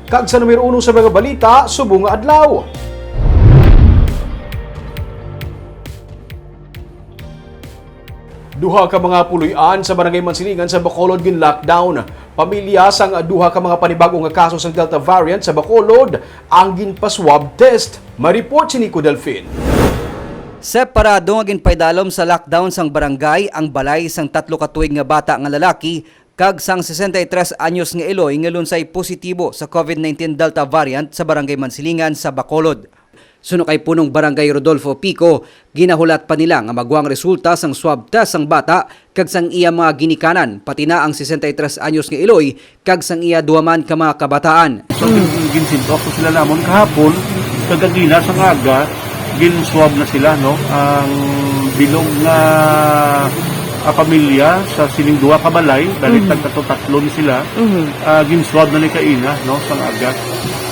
Kag sa numero 1 sa mga balita, subong nga adlaw. Duha ka mga puloy-an sa Barangay Mansilingan sa Bacolod gin lockdown. Pamilya sang duha ka mga panibagong nga kaso sa Delta variant sa Bacolod ang ginpa-swab test. Ma-report si Nico Delfin. Separado nga ginpaydalom sa lockdown sang barangay ang balay sang 3 ka tuig nga bata nga lalaki kag sang 63 anyos nga Eloy nga lunsay positibo sa COVID-19 Delta variant sa Barangay Mansilingan sa Bacolod. Suno kay punong Barangay Rodolfo Pico, ginahulat pa nila nga magwang resulta sang swab test sang bata kag sang iya mga ginikanan, pati na ang 63 anyos nga Eloy kag sang iya duwaman ka mga kabataan. So, ginsinto ako sila namon kahapon, kagagina sa ngaga, ginswab na sila, no? Ang bilog nga pamilya sa sining duwa ka balay, dahil tatlo ni sila, ginswab na ni kaina, no? Sa ngaga.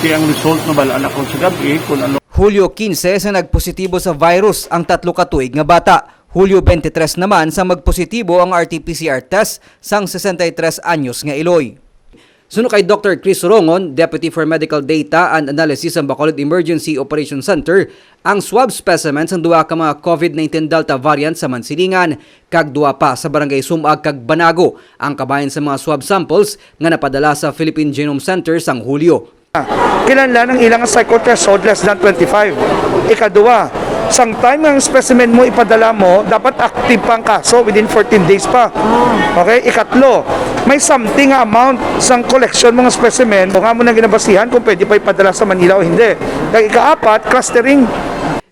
Kaya ang result na balaan ako sa gabi, kung ano. Hulyo 15 sa nagpositibo sa virus ang 3 ka tuig nga bata. Hulyo 23 naman sa magpositibo ang RT-PCR test sang 63 anyos nga Eloy. Suno kay Dr. Chris Rongon, Deputy for Medical Data and Analysis sa Bacolod Emergency Operation Center, ang swab specimens ang duwa ka mga COVID-19 Delta variant sa Mansilingan, kag duwa pa sa Barangay Sumag kag Banago, ang kabayan sa mga swab samples nga napadala sa Philippine Genome Center sang Hulyo. Kinahanglan ang ilang psychotest less than 25. Ikaduwa, sang time ng specimen mo ipadala mo, dapat active pa ang kaso within 14 days pa. Okay? Ikatlo, may something amount sang collection mga specimen, kung mo na ginabasihan kung pwede pa ipadala sa Manila o hindi. Kag ikaapat, clustering.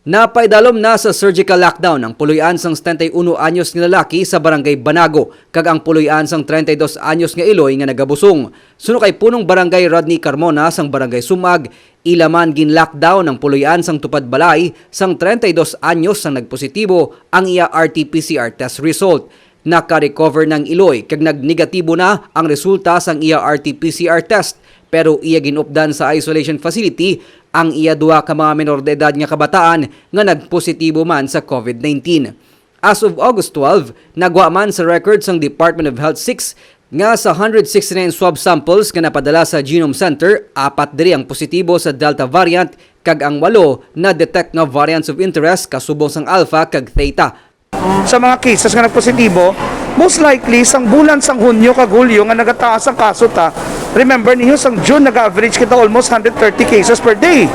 Napaidalom na sa surgical lockdown ang puloy-an sang 71 anyos nga lalaki sa Barangay Banago kag ang puloy-an sang 32 anyos nga Eloy nga nagabusong. Suno kay punong Barangay Rodney Carmona sang Barangay Sumag, ilaman gin lockdown ang puloy-an sang Tupad Balay sang 32 anyos sang nagpositibo ang iya RT-PCR test result. Naka-recover ng Eloy kag nagnegatibo na ang resulta sang iya RT-PCR test, pero iya ginupdan sa isolation facility ang iya duwa ka mga menor de edad nga kabataan nga nagpositibo man sa COVID-19. As of August 12, nagwa man sa record sang Department of Health 6 nga sa 169 swab samples nga napadala sa Genome Center, 4 diri ang positibo sa Delta variant kag ang 8 na detect nga variants of interest kasubong sang Alpha kag Theta. Sa mga cases nga nagpositibo, most likely sang bulan sang Hunyo kag Hulyo nga nagataas ang kaso ta. Remember niyo sang June nag-average kita almost 130 cases per day.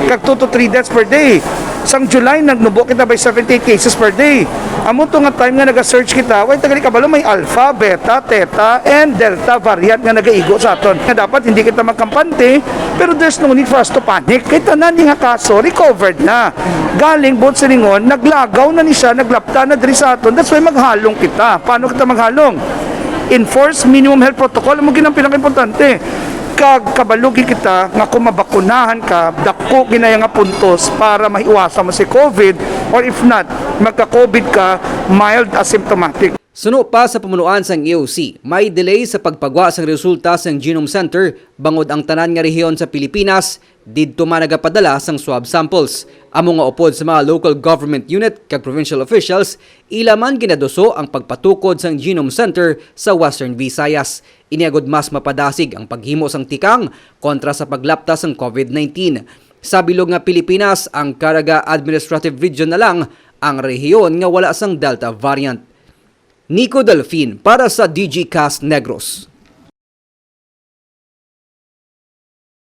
Kag 2 to 3 deaths per day. Sang July nagnubo kita by 78 cases per day. Amo to nga time nga naga-search kita, way tagali kabalo may Alpha, Beta, Theta and Delta variant nga nagaigo sa aton. Nga dapat hindi kita magkampante, pero there's no need for us to panic. Kay tanan nga kaso recovered na. Galing bot silingon, naglagaw na ni siya, naglapta na diri sa aton. That's why maghalong kita. Paano kita maghalong? Enforce minimum health protocol mo ginang pinaka-importante. Kag kabalugi kita nga kung mabakunahan ka, dako ginaya nga puntos para maiwasan mo si COVID, or if not, magka-COVID ka, mild asymptomatic. Suno pa sa pamunuan sang EOC, may delay sa pagpagwa sang resulta sang Genome Center bangod ang tanan nga rehiyon sa Pilipinas didto man nagapadala sang swab samples. Amo nga upod sa mga local government unit kag provincial officials, ila man ginadoso ang pagpatukod sang Genome Center sa Western Visayas. Iniagod mas mapadasig ang paghimo sang tikang kontra sa paglapta sang COVID-19. Sa bilog nga Pilipinas, ang Caraga Administrative Region na lang ang rehiyon nga wala sang Delta variant. Nico Delfin para sa DG Cast Negros.